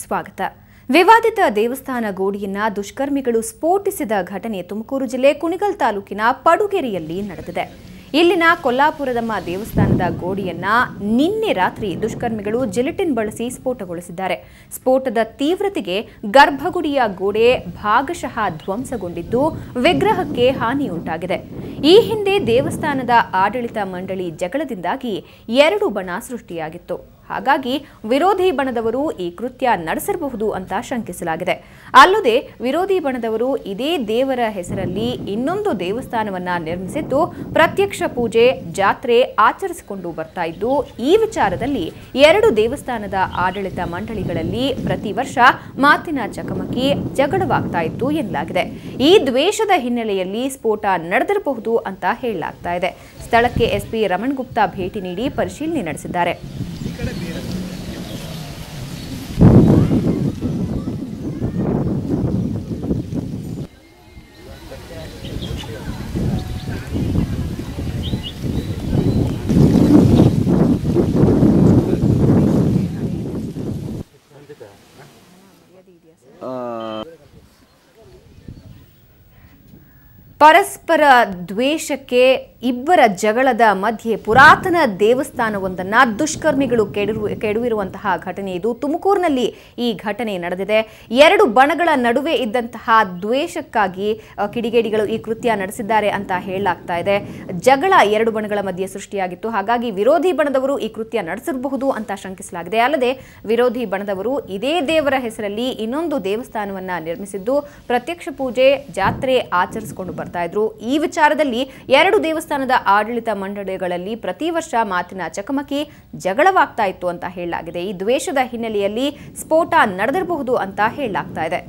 ಸ್ವಾಗತ. ವಿವಾದಿತ ದೇವಸ್ಥಾನ ಗೋಡಿಯನ್ನ ದುಷ್ಕರ್ಮಿಗಳು ಸ್ಫೋಟಿಸಿದ ಘಟನೆ ತುಮಕೂರು ಜಿಲ್ಲೆ ಕುಣಿಗಲ್ ತಾಲೂಕಿನ ಪಡುಗೆರೆಯಲ್ಲಿ ನಡೆದಿದೆ. ಇಲ್ಲಿನ ಕೊಲ್ಲಾಪುರದಮ್ಮ ದೇವಸ್ಥಾನದ ಗೋಡಿಯನ್ನ ನಿನ್ನೆ ರಾತ್ರಿ ದುಷ್ಕರ್ಮಿಗಳು ಜಿಲೆಟಿನ್ ಬಳಸಿ ಸ್ಫೋಟಗೊಳಿಸಿದ್ದಾರೆ. ಸ್ಫೋಟದ ತೀವ್ರತೆಗೆ ಗರ್ಭಗುಡಿಯ ಗೋಡೆ ಭಾಗಶಃ ಧ್ವಂಸಗೊಂಡಿದ್ದು ವಿಗ್ರಹಕ್ಕೆ ಹಾನಿಯುಂಟಾಗಿದೆ. ಈ ಹಿಂದೆ ದೇವಸ್ಥಾನದ ಆಡಳಿತ ಮಂಡಳಿ ಜಗಳದಿಂದಾಗಿ 2 ಬಣ ಸೃಷ್ಟಿಯಾಗಿತ್ತು. ಹಾಗಾಗಿ ವಿರೋಧಿ ಬಣದವರು ಈ ಕೃತ್ಯ ನಡೆಸಿರಬಹುದು ಅಂತ ಶಂಕಿಸಲಾಗಿದೆ. ಅಲ್ಲದೆ ವಿರೋಧಿ ಬಣದವರು ಇದೇ ದೇವರ ಹೆಸರಲ್ಲಿ ಇನ್ನೊಂದು ದೇವಸ್ಥಾನವನ್ನ ನಿರ್ಮಿಸಿದ್ದು ಪ್ರತ್ಯಕ್ಷ ಪೂಜೆ, ಜಾತ್ರೆ ಆಚರಿಸಿಕೊಂಡು ಬರ್ತಾ ಇದ್ದು, ಈ ವಿಚಾರದಲ್ಲಿ 2 ದೇವಸ್ಥಾನದ ಆಡಳಿತ ಮಂಡಳಿಗಳಲ್ಲಿ ಪ್ರತಿ ವರ್ಷ ಮಾತಿನ ಚಕಮಕಿ, ಜಗಳವಾಗ್ತಾ ಇತ್ತು ಎನ್ನಲಾಗಿದೆ. ಈ ದ್ವೇಷದ ಹಿನ್ನೆಲೆಯಲ್ಲಿ ಸ್ಫೋಟ ನಡೆದಿರಬಹುದು ಅಂತ ಹೇಳಲಾಗ್ತಾ ಇದೆ. ಸ್ಥಳಕ್ಕೆ ಎಸ್ಪಿ ರಮಣ್ ಗುಪ್ತಾ ಭೇಟಿ ನೀಡಿ ಪರಿಶೀಲನೆ ನಡೆಸಿದ್ದಾರೆ. ಪರಸ್ಪರ ದ್ವೇಷಕ್ಕೆ ಇಬ್ಬರ ಜಗಳದ ಮಧ್ಯೆ ಪುರಾತನ ದೇವಸ್ಥಾನವೊಂದನ್ನ ದುಷ್ಕರ್ಮಿಗಳು ಕೆಡವಿರುವಂತಹ ಘಟನೆ ಇದು. ತುಮಕೂರಿನಲ್ಲಿ ಈ ಘಟನೆ ನಡೆದಿದೆ. 2 ಬಣಗಳ ನಡುವೆ ಇದ್ದಂತಹ ದ್ವೇಷಕ್ಕಾಗಿ ಕಿಡಿಗೇಡಿಗಳು ಈ ಕೃತ್ಯ ನಡೆಸಿದ್ದಾರೆ ಅಂತ ಹೇಳಲಾಗ್ತಾ ಇದೆ. ಜಗಳ 2 ಬಣಗಳ ಮಧ್ಯೆ ಸೃಷ್ಟಿಯಾಗಿತ್ತು. ಹಾಗಾಗಿ ವಿರೋಧಿ ಬಣದವರು ಈ ಕೃತ್ಯ ನಡೆಸಿರಬಹುದು ಅಂತ ಶಂಕಿಸಲಾಗಿದೆ. ಅಲ್ಲದೆ ವಿರೋಧಿ ಬಣದವರು ಇದೇ ದೇವರ ಹೆಸರಲ್ಲಿ ಇನ್ನೊಂದು ದೇವಸ್ಥಾನವನ್ನ ನಿರ್ಮಿಸಿದ್ದು ಪ್ರತ್ಯಕ್ಷ ಪೂಜೆ, ಜಾತ್ರೆ ಆಚರಿಸಿಕೊಂಡು ಬರ್ತಾ ಇದ್ರು. ಈ ವಿಚಾರದಲ್ಲಿ 2 ದೇವಸ್ಥಾನದ ಆಡಳಿತ ಮಂಡಳಿಗಳಲ್ಲಿ ಪ್ರತಿ ವರ್ಷ ಮಾತಿನ ಚಕಮಕಿ, ಜಗಳವಾಗ್ತಾ ಇತ್ತು ಅಂತ ಹೇಳಲಾಗಿದೆ. ಈ ದ್ವೇಷದ ಹಿನ್ನೆಲೆಯಲ್ಲಿ ಸ್ಫೋಟ ನಡೆದಿರಬಹುದು ಅಂತ ಹೇಳಲಾಗ್ತಾ ಇದೆ.